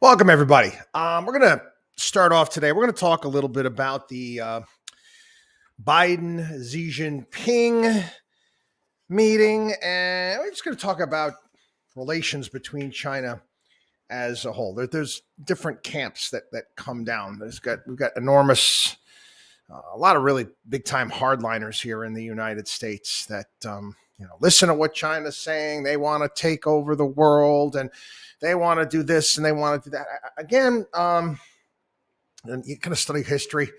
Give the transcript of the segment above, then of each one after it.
Welcome, everybody. We're going to start off today. We're going to talk a little bit about the Biden Xi Jinping meeting, and we're just going to talk about relations between China as a whole. There's different camps that come down. We've got enormous, a lot of really big time hardliners here in the United States that listen to what China's saying. They want to take over the world and they want to do this and they want to do that. Again, and you kind of study history.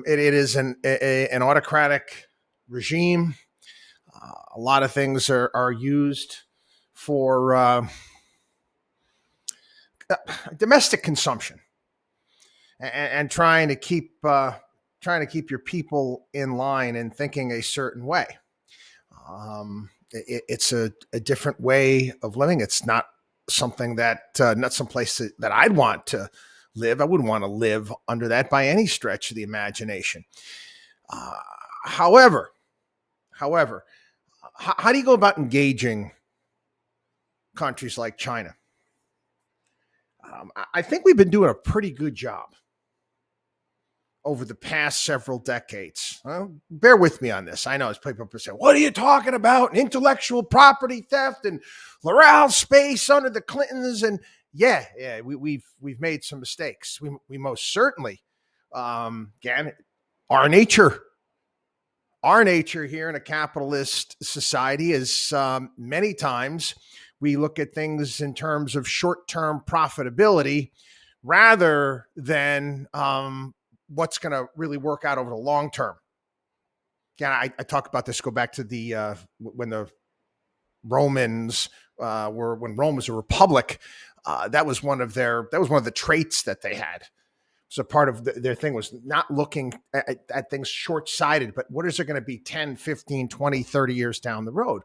It is an autocratic regime. A lot of things are used for domestic consumption and trying to keep your people in line and thinking a certain way. It's a different way of living. It's not something not some place that I'd want to live. I wouldn't want to live under that by any stretch of the imagination. However, how do you go about engaging countries like China? I think we've been doing a pretty good job over the past several decades. Bear with me on this. I know as people say, what are you talking about? Intellectual property theft and Loral space under the Clintons. And we've made some mistakes. We most certainly, again, our nature here in a capitalist society is many times we look at things in terms of short-term profitability rather than what's going to really work out over the long term. Yeah, I talk about this. Go back to the when the Romans when Rome was a republic. That was one of the traits that they had. So part of their thing was not looking at things short-sighted, but what is it going to be 10, 15, 20, 30 years down the road?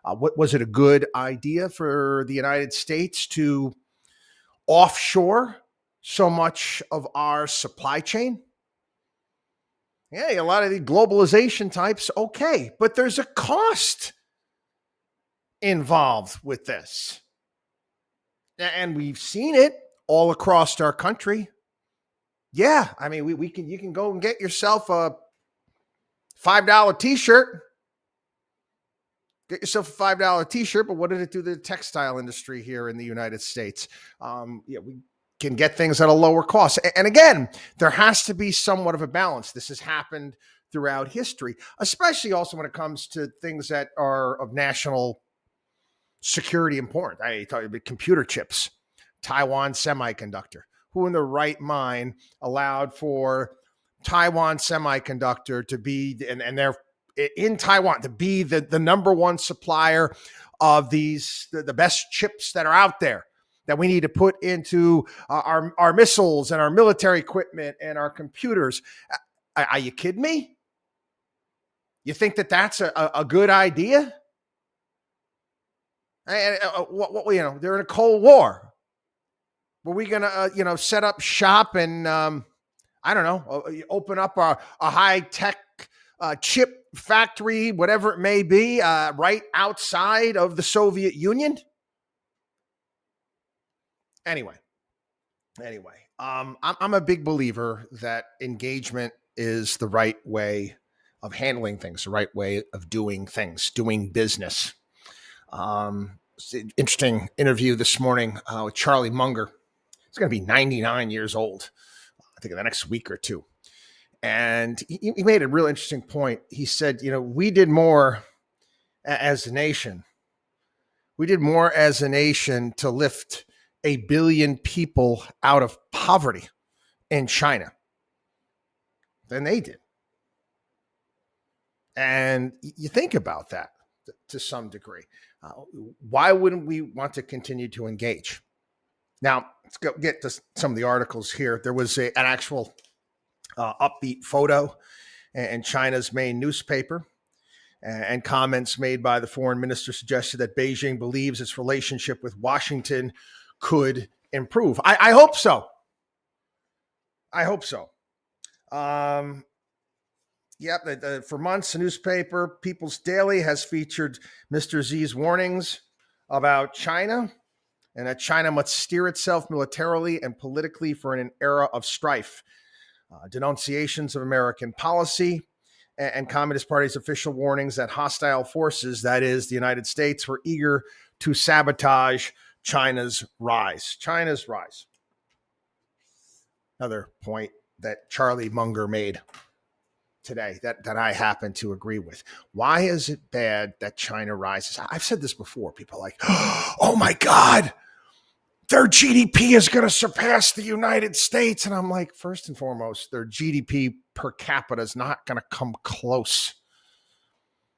What was it a good idea for the United States to offshore so much of our supply chain? Yeah, a lot of the globalization types, okay, but there's a cost involved with this. And we've seen it all across our country. Yeah, I mean, you can go and get yourself a $5 t-shirt. Get yourself a $5 t-shirt, but what did it do to the textile industry here in the United States? We can get things at a lower cost. And again, there has to be somewhat of a balance. This has happened throughout history, especially also when it comes to things that are of national security important. I talk about computer chips, Taiwan Semiconductor. Who in their right mind allowed for Taiwan Semiconductor to be, and they're in Taiwan, to be the number one supplier of the best chips that are out there that we need to put into our missiles and our military equipment and our computers? Are you kidding me? You think that's a good idea? And they're in a Cold War. Were we going to, set up shop and, open up a high-tech chip factory, whatever it may be, right outside of the Soviet Union? Anyway, I'm a big believer that engagement is the right way of handling things, the right way of doing things, doing business. Interesting interview this morning with Charlie Munger. He's going to be 99 years old, I think, in the next week or two. And he made a real interesting point. He said, we did more as a nation. We did more as a nation to lift 1 billion people out of poverty in China than they did. And you think about that to some degree. Why wouldn't we want to continue to engage? Now, let's go get to some of the articles here. There was an actual upbeat photo in China's main newspaper, and comments made by the foreign minister suggested that Beijing believes its relationship with Washington could improve. I hope so. For months, the newspaper People's Daily has featured Mr. Xi's warnings about China and that China must steer itself militarily and politically for an era of strife. Denunciations of American policy and Communist Party's official warnings that hostile forces, that is, the United States, were eager to sabotage China's rise. China's rise. Another point that Charlie Munger made today that I happen to agree with. Why is it bad that China rises? I've said this before. People are like, oh my God, their GDP is going to surpass the United States. And I'm like, first and foremost, their GDP per capita is not going to come close.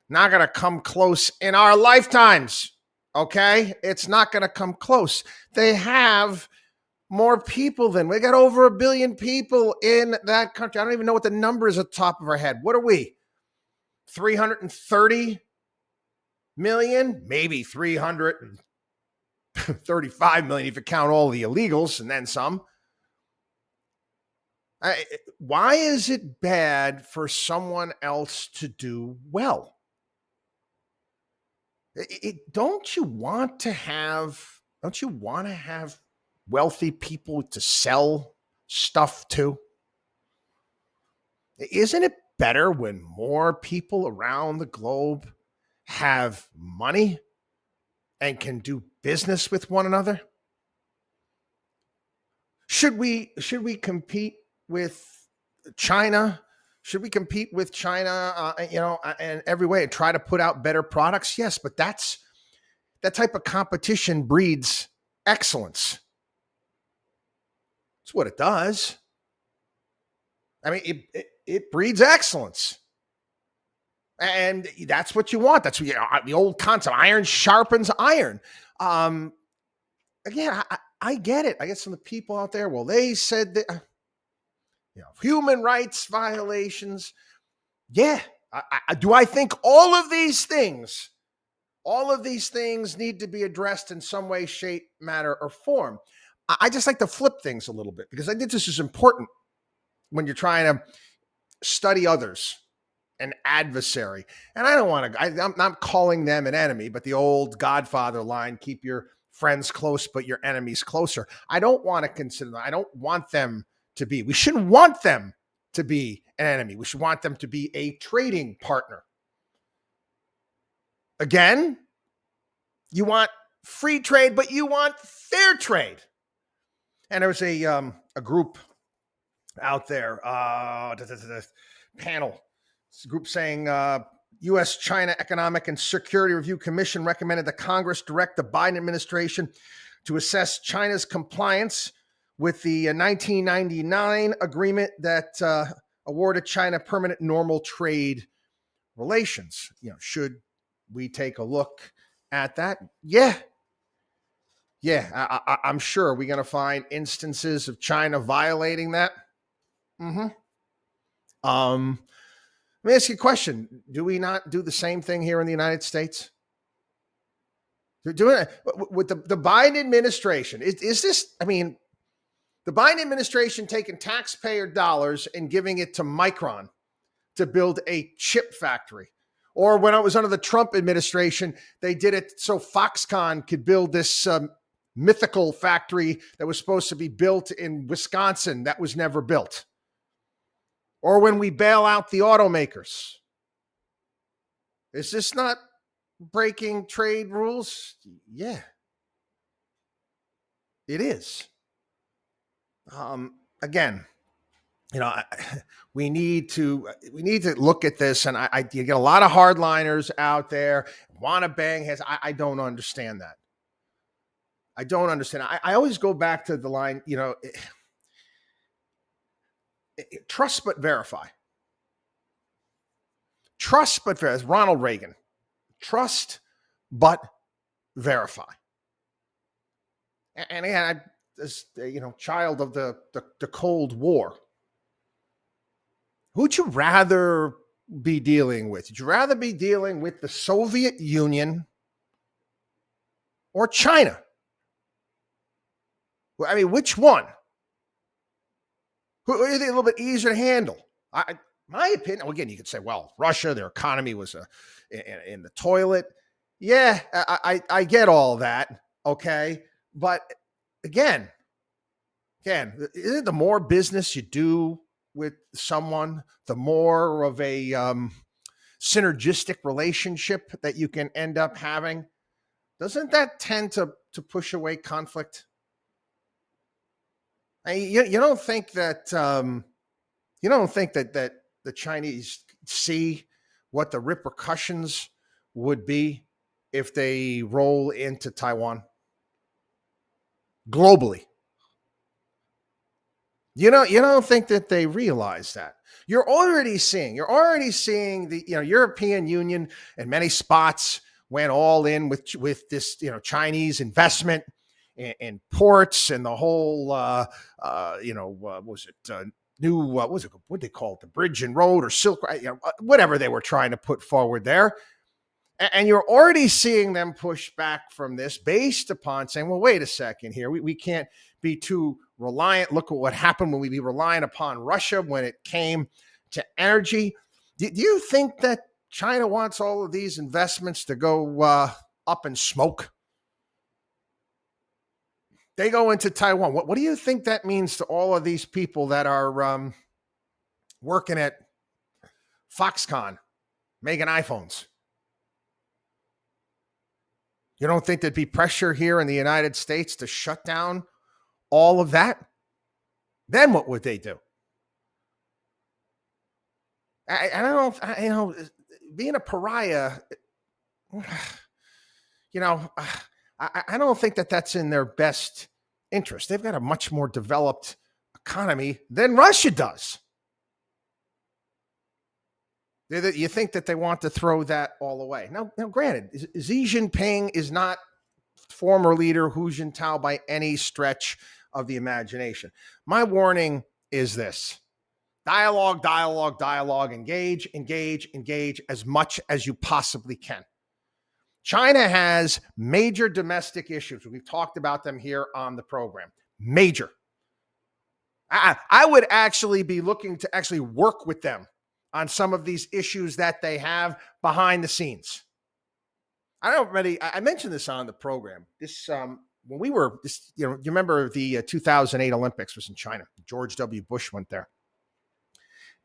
Not going to come close in our lifetimes. Okay? It's not going to come close. They have more people than we got, over 1 billion people in that country. I don't even know what the number is at the top of our head. What are we? 330 million? Maybe 335 million if you count all the illegals and then some. Why is it bad for someone else to do well? Don't you want to have wealthy people to sell stuff to? Isn't it better when more people around the globe have money and can do business with one another? Should we compete with China? Should we compete with China, in every way and try to put out better products? Yes, but that type of competition breeds excellence. That's what it does. I mean, it breeds excellence. And that's what you want. That's what the old concept, iron sharpens iron. Again, I get it. I get some of the people out there, well, they said that, human rights violations. Yeah. Do I think all of these things need to be addressed in some way, shape, matter, or form? I just like to flip things a little bit because I think this is important when you're trying to study others, an adversary. And I don't want to, I'm not calling them an enemy, but the old Godfather line, keep your friends close, but your enemies closer. I don't want to consider them. I don't want them to be. We shouldn't want them to be an enemy. We should want them to be a trading partner. Again, you want free trade, but you want fair trade. And there was a group out there, panel, it's a group saying U.S.-China Economic and Security Review Commission recommended that Congress direct the Biden administration to assess China's compliance with the 1999 agreement that awarded China permanent normal trade relations. Should we take a look at that? Yeah. I'm sure we're going to find instances of China violating that. Let me ask you a question. Do we not do the same thing here in the United States? Doing it with the Biden administration. Is this, the Biden administration taking taxpayer dollars and giving it to Micron to build a chip factory? Or when I was under the Trump administration, they did it so Foxconn could build this mythical factory that was supposed to be built in Wisconsin that was never built. Or when we bail out the automakers. Is this not breaking trade rules? Yeah, it is. Again, we need to look at this, and you get a lot of hardliners out there want to bang heads. I don't understand that. I don't understand. I always go back to the line, trust but verify. Trust but verify. Ronald Reagan. Trust but verify. And again, as child of the Cold War. Who'd you rather be dealing with? Would you rather be dealing with the Soviet Union or China? Which one? Who are they a little bit easier to handle? My opinion, again, you could say, well, Russia, their economy was in the toilet. Yeah, I get all that, okay? But again, the more business you do with someone, the more of a synergistic relationship that you can end up having. Doesn't that tend to push away conflict? You don't think that that the Chinese see what the repercussions would be if they roll into Taiwan globally? You don't think that they realize that. You're already seeing the European Union in many spots went all in with this Chinese investment in ports and the whole what was it new what was it what they call it, the bridge and road or silk, whatever they were trying to put forward there. And you're already seeing them push back from this based upon saying, well, wait a second here. We can't be too reliant. Look at what happened when we be reliant upon Russia when it came to energy. Do you think that China wants all of these investments to go up in smoke? They go into Taiwan. What do you think that means to all of these people that are working at Foxconn, making iPhones? You don't think there'd be pressure here in the United States to shut down all of that? Then what would they do? I don't know. Being a pariah, I don't think that that's in their best interest. They've got a much more developed economy than Russia does. You think that they want to throw that all away. Now granted, Xi Jinping is not former leader Hu Jintao by any stretch of the imagination. My warning is this: dialogue, engage as much as you possibly can. China has major domestic issues. We've talked about them here on the program. Major. I would actually be looking to actually work with them on some of these issues that they have behind the scenes. I mentioned this on the program. When we were, you remember the 2008 Olympics was in China. George W. Bush went there.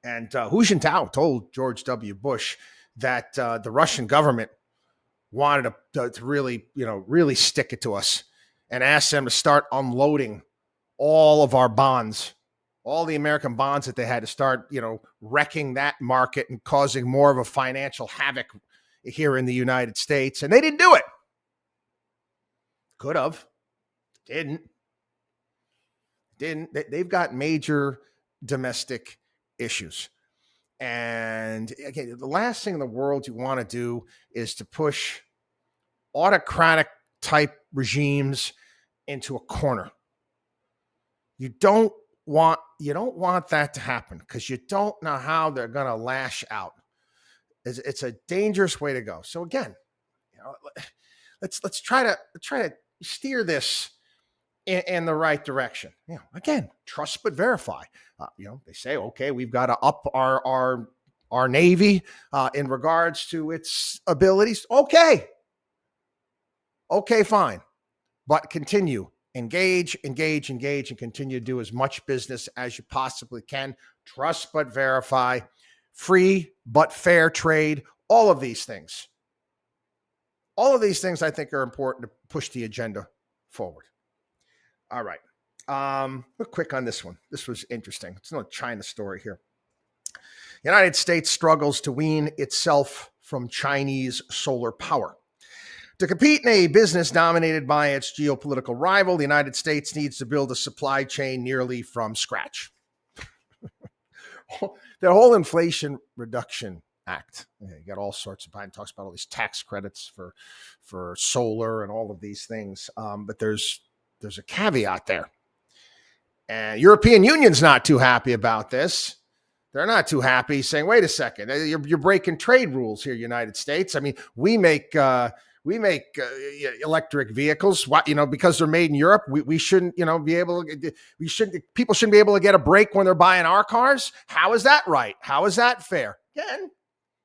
And Hu Jintao told George W. Bush that the Russian government wanted to really stick it to us and asked them to start unloading all of our bonds, all the American bonds that they had, to start, wrecking that market and causing more of a financial havoc here in the United States. And they didn't do it. Could have. Didn't. They've got major domestic issues. And again, the last thing in the world you want to do is to push autocratic type regimes into a corner. You don't want that to happen, because you don't know how they're going to lash out. It's a dangerous way to go. So again, let's try to steer this in the right direction. Again, trust but verify. They say, okay, we've got to up our Navy in regards to its abilities. Okay, fine, but continue. Engage, and continue to do as much business as you possibly can. Trust but verify, free but fair trade, all of these things. All of these things I think are important to push the agenda forward. All right. Real quick on this one. This was interesting. It's not a China story here. The United States struggles to wean itself from Chinese solar power. To compete in a business dominated by its geopolitical rival, the United States needs to build a supply chain nearly from scratch. The whole Inflation Reduction Act, you got all sorts of, Biden talks about all these tax credits for solar and all of these things. But there's a caveat there. And European Union's not too happy about this. They're not too happy, saying, wait a second, you're breaking trade rules here, United States. I mean, we make electric vehicles, because they're made in Europe. We shouldn't, people shouldn't be able to get a break when they're buying our cars. How is that right? How is that fair? Again,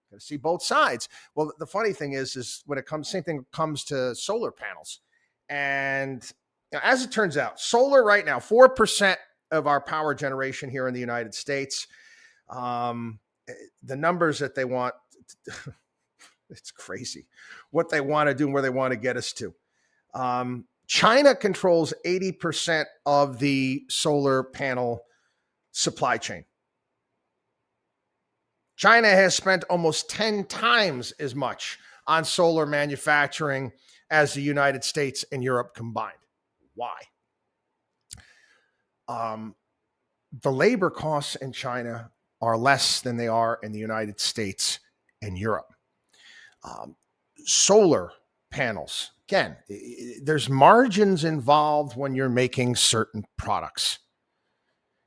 got to see both sides. Well, the funny thing is when it comes, same thing comes to solar panels. And Now, as it turns out, solar right now, 4% of our power generation here in the United States. The numbers that they want, it's crazy what they want to do and where they want to get us to. China controls 80% of the solar panel supply chain. China has spent almost 10 times as much on solar manufacturing as the United States and Europe combined. Why? The labor costs in China are less than they are in the United States and Europe. Solar panels, again, there's margins involved when you're making certain products.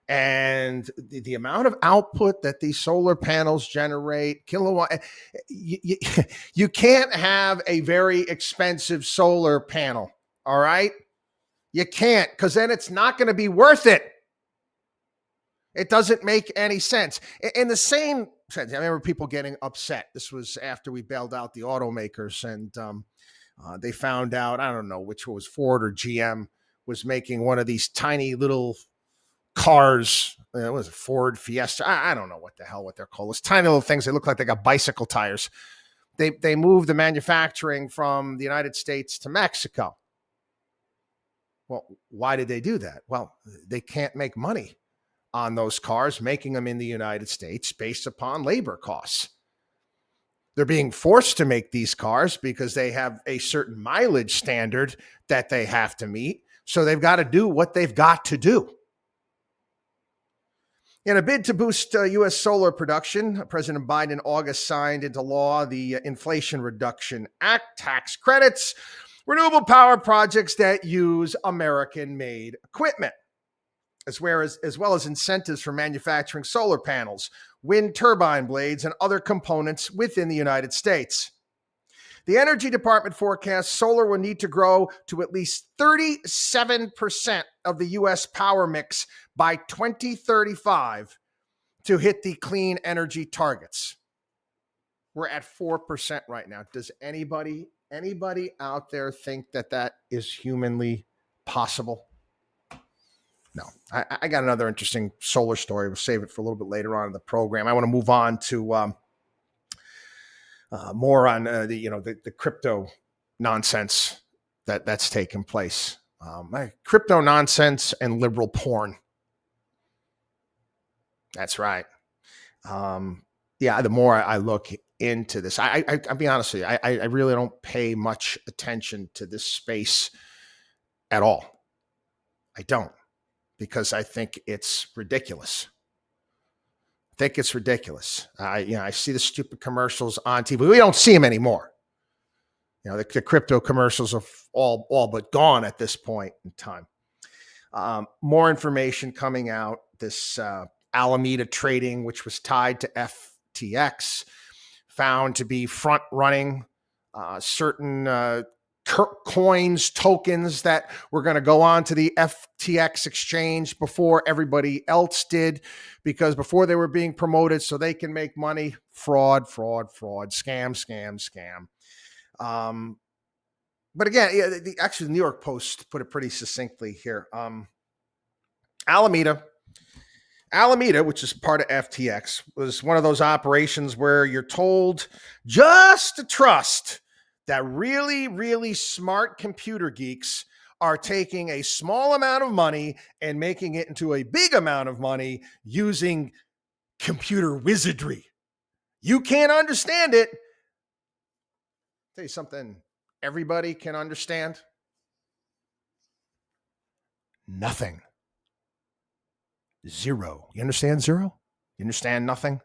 And the amount of output that these solar panels generate, kilowatt, you can't have a very expensive solar panel, all right? You can't, because then it's not going to be worth it. It doesn't make any sense. In the same sense, I remember people getting upset. This was after we bailed out the automakers, and they found out, I don't know which was Ford or GM, was making one of these tiny little cars. It was a Ford Fiesta. I don't know what they're called. It's tiny little things. They look like they got bicycle tires. They moved the manufacturing from the United States to Mexico. Well, why did they do that? Well, they can't make money on those cars, making them in the United States based upon labor costs. They're being forced to make these cars because they have a certain mileage standard that they have to meet. So they've got to do what they've got to do. In a bid to boost U.S. solar production, President Biden in August signed into law the Inflation Reduction Act, tax credits, renewable power projects that use American-made equipment, as well as incentives for manufacturing solar panels, wind turbine blades, and other components within the United States. The Energy Department forecasts solar will need to grow to at least 37% of the U.S. power mix by 2035 to hit the clean energy targets. We're at 4% right now. Does anybody out there think that is humanly possible? No. I got another interesting solar story. We'll save it for a little bit later on in the program. I want to move on to more on the crypto nonsense that's taken place. Crypto nonsense and liberal porn. That's right. The more I look into this, I'll be honest with you, I really don't pay much attention to this space at all. I don't, because I think it's ridiculous. I see the stupid commercials on TV. We don't see them anymore. The crypto commercials are all but gone at this point in time. More information coming out. This Alameda Trading, which was tied to FTX, found to be front running certain coins, tokens that were going to go on to the FTX exchange before everybody else did, because before they were being promoted so they can make money. Fraud, scam. But again, the New York Post put it pretty succinctly here. Alameda, which is part of FTX, was one of those operations where you're told just to trust that really, really smart computer geeks are taking a small amount of money and making it into a big amount of money using computer wizardry. You can't understand it. I'll tell you something everybody can understand. Nothing. Zero. You understand zero? You understand nothing?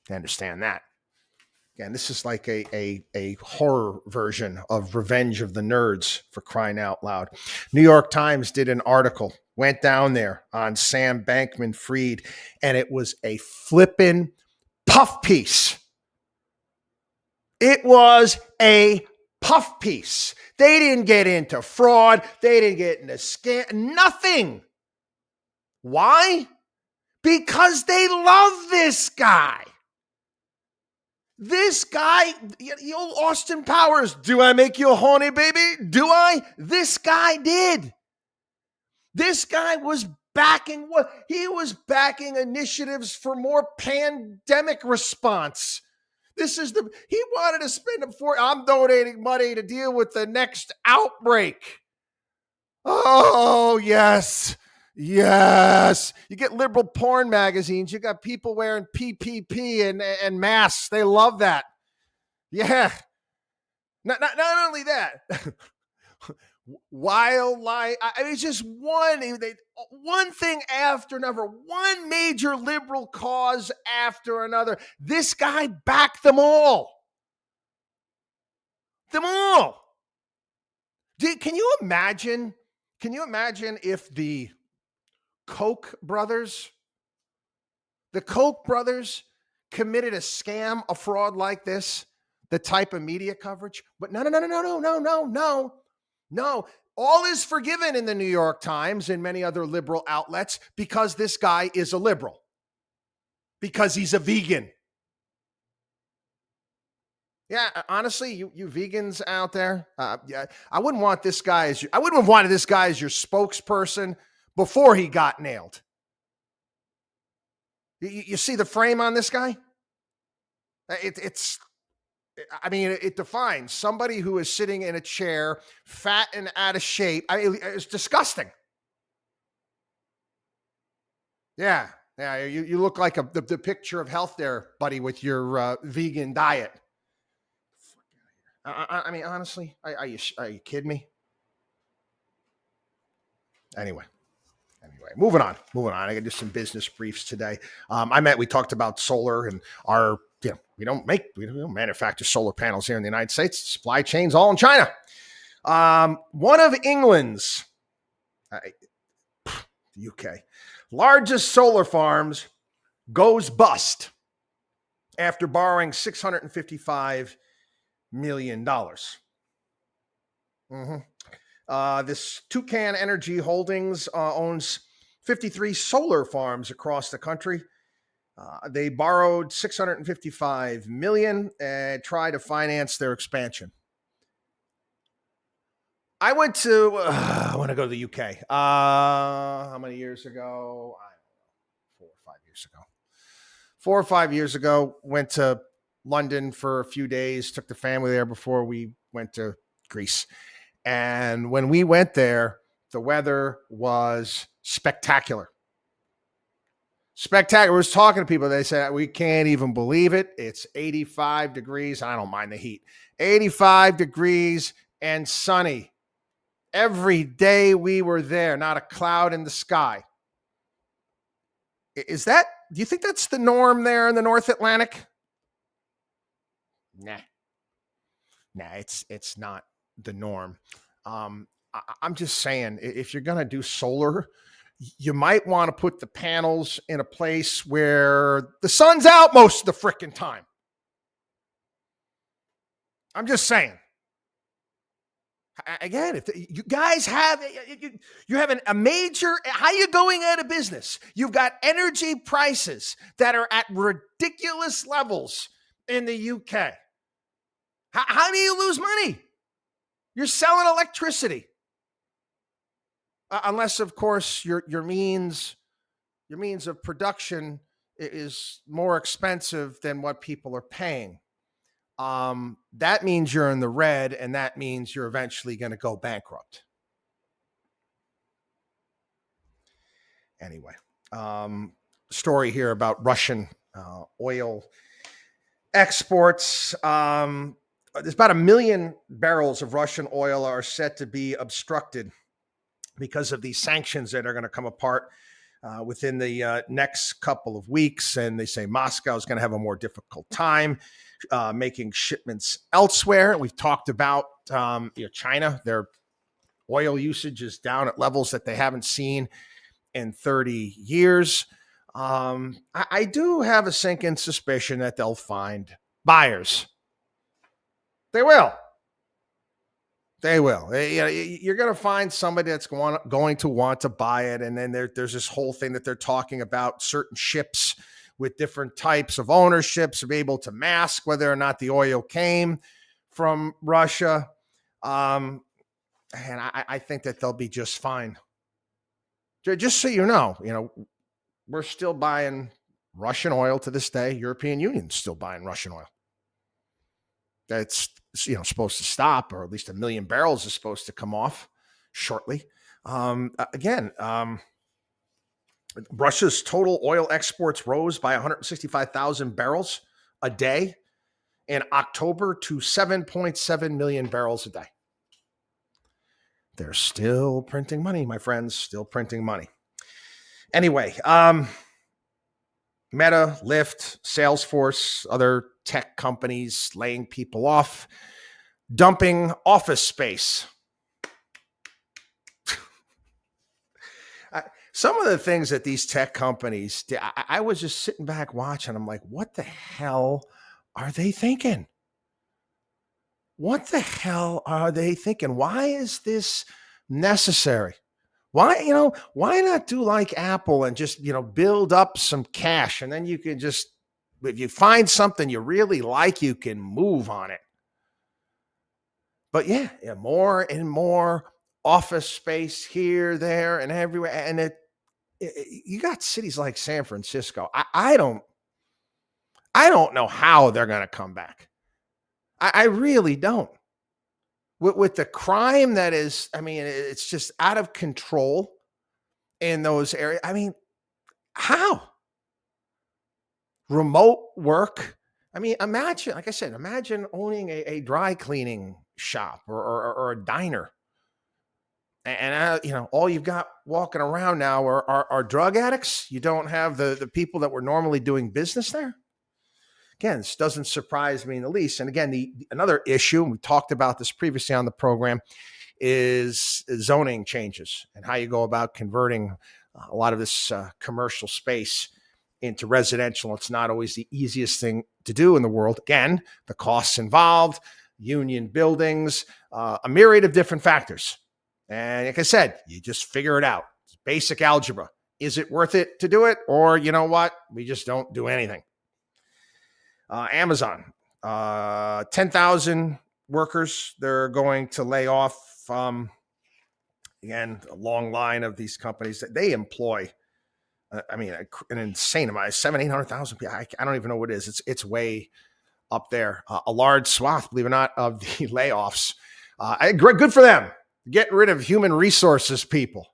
You understand that. Again, this is like a horror version of Revenge of the Nerds, for crying out loud. New York Times did an article, went down there on Sam Bankman-Fried, and it was a flippin' puff piece. It was a puff piece. They didn't get into fraud. They didn't get into scam. Nothing. Why? Because they love this guy. This guy, old Austin Powers, do I make you a horny baby? Do I? This guy did. This guy was backing what? He was backing initiatives for more pandemic response. He wanted to spend I'm donating money to deal with the next outbreak. Oh, yes. Yes. You get liberal porn magazines. You got people wearing PPP and masks. They love that. Yeah. Not only that, wildlife. I mean, it's just one thing after another, one major liberal cause after another. This guy backed them all. Them all. Can you imagine? Can you imagine if the Koch brothers committed a scam, a fraud like this, the type of media coverage? But no. All is forgiven in the New York Times and many other liberal outlets because this guy is a liberal, because he's a vegan. Yeah, honestly, you vegans out there, yeah, I wouldn't want this guy I wouldn't have wanted this guy as your spokesperson before he got nailed. You see the frame on this guy? It defines somebody who is sitting in a chair, fat and out of shape. It's disgusting. Yeah. You look like the picture of health there, buddy, with your vegan diet. I mean, honestly, are you kidding me? Anyway, moving on. I got just some business briefs today. We talked about solar and we don't manufacture solar panels here in the United States. Supply chains all in China. One of England's, the UK, largest solar farms goes bust after borrowing $655 million. This Toucan Energy Holdings owns 53 solar farms across the country. They borrowed $655 million and tried to finance their expansion. I want to go to the UK. How many years ago? I don't know, 4 or 5 years ago. Went to London for a few days, took the family there before we went to Greece. And when we went there, the weather was spectacular. I was talking to people. They said, we can't even believe it. It's 85 degrees. I don't mind the heat. 85 degrees and sunny. Every day we were there, not a cloud in the sky. Do you think that's the norm there in the North Atlantic? Nah, it's not the norm. I'm just saying, if you're going to do solar, you might want to put the panels in a place where the sun's out most of the freaking time. I'm just saying. Again, if you guys have a major, how are you going out of business? You've got energy prices that are at ridiculous levels in the UK. How do you lose money? You're selling electricity. Unless, of course, your means of production is more expensive than what people are paying. That means you're in the red, and that means you're eventually going to go bankrupt. Anyway, story here about Russian oil exports. There's about 1 million barrels of Russian oil are set to be obstructed because of these sanctions that are going to come apart within the next couple of weeks. And they say Moscow is going to have a more difficult time making shipments elsewhere. We've talked about China. Their oil usage is down at levels that they haven't seen in 30 years. I do have a sinking suspicion that they'll find buyers. They will. You're going to find somebody that's going to want to buy it. And then there's this whole thing that they're talking about, certain ships with different types of ownerships to be able to mask whether or not the oil came from Russia. And I think that they'll be just fine. Just so you know, we're still buying Russian oil to this day. European Union's still buying Russian oil. That's supposed to stop, or at least 1 million barrels is supposed to come off shortly. Russia's total oil exports rose by 165,000 barrels a day in October to 7.7 million barrels a day. They're still printing money, my friends, still printing money. Anyway, Meta, Lyft, Salesforce, other tech companies laying people off, dumping office space. Some of the things that these tech companies did, I was just sitting back watching. I'm like, what the hell are they thinking? What the hell are they thinking? Why is this necessary? Why not do like Apple and just, build up some cash, and then you can just, if you find something you really like, you can move on it. But yeah, more and more office space here, there, and everywhere. And you got cities like San Francisco. I don't know how they're going to come back. I really don't. With the crime that is, it's just out of control in those areas. How? Remote work. Imagine, like I said, imagine owning a dry cleaning shop or a diner. And all you've got walking around now are drug addicts. You don't have the people that were normally doing business there. Again, this doesn't surprise me in the least. And again, another issue, and we talked about this previously on the program, is zoning changes and how you go about converting a lot of this commercial space into residential. It's not always the easiest thing to do in the world. Again, the costs involved, union buildings, a myriad of different factors. And like I said, you just figure it out. It's basic algebra. Is it worth it to do it? Or you know what? We just don't do anything. Amazon, 10,000 workers they're going to lay off. Again, a long line of these companies that they employ. An insane amount, 800,000 people. I don't even know what it is. It's way up there. A large swath, believe it or not, of the layoffs. Good for them. Getting rid of human resources people.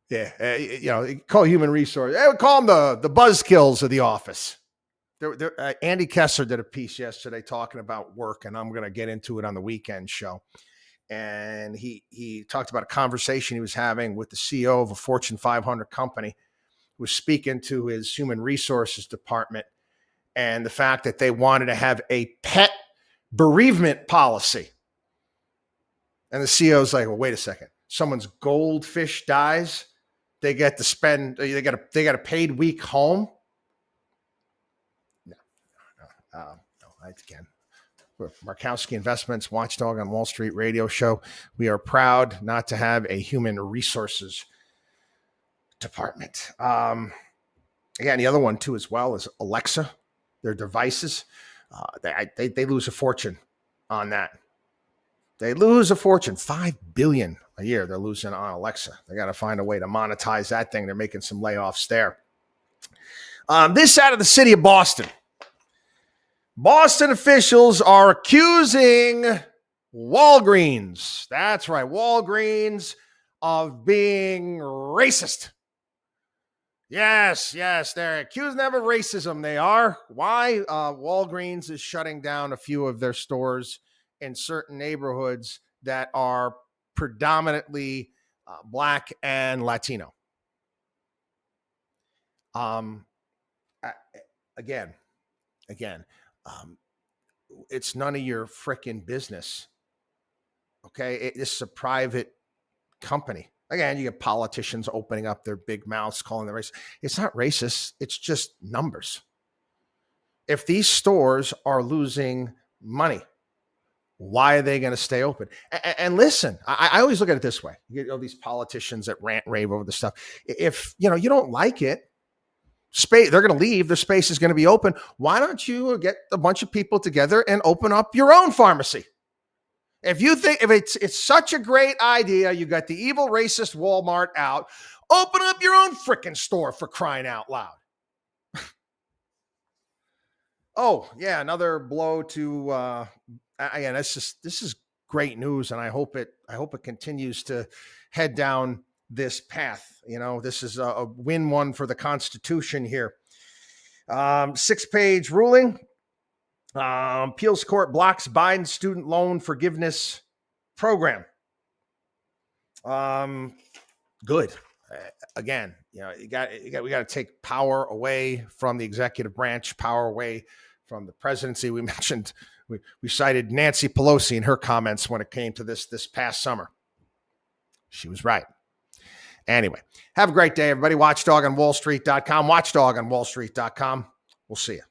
Yeah, call human resources. I would call them the buzzkills of the office. Andy Kessler did a piece yesterday talking about work, and I'm going to get into it on the weekend show. And he talked about a conversation he was having with the CEO of a Fortune 500 company who was speaking to his human resources department, and the fact that they wanted to have a pet bereavement policy. And the CEO's like, well, wait a second. Someone's goldfish dies. They get to spend, they got a paid week home. No, again, we're Markowski Investments, Watchdog on Wall Street radio show. We are proud not to have a human resources department. Again, the other one too, as well, is Alexa, their devices. They lose a fortune on that. They lose a fortune, $5 billion a year they're losing on Alexa. They got to find a way to monetize that thing. They're making some layoffs there. This out of the city of Boston. Boston officials are accusing Walgreens. That's right, Walgreens of being racist. Yes, they're accusing them of racism. They are. Why? Walgreens is shutting down a few of their stores in certain neighborhoods that are predominantly Black and Latino. Again, it's none of your frickin' business. Okay, this is a private company. Again, you get politicians opening up their big mouths, calling them racist. It's not racist. It's just numbers. If these stores are losing money, why are they going to stay open? And listen, I always look at it this way. You get all these politicians that rant, rave over the stuff. If you don't like it, space, they're going to leave. The space is going to be open. Why don't you get a bunch of people together and open up your own pharmacy? If you think if it's such a great idea, you got the evil racist Walmart out, open up your own freaking store, for crying out loud. Oh, yeah, another blow to again, this is great news, and I hope it continues to head down this path. This is a win one for the Constitution here. 6-page ruling. Appeals court blocks Biden student loan forgiveness program. Good. Again, we got to take power away from the executive branch, power away from the presidency. We mentioned we cited Nancy Pelosi in her comments when it came to this past summer. She was right. Anyway, have a great day, everybody. Watchdog on WallStreet.com. Watchdog on WallStreet.com. We'll see you.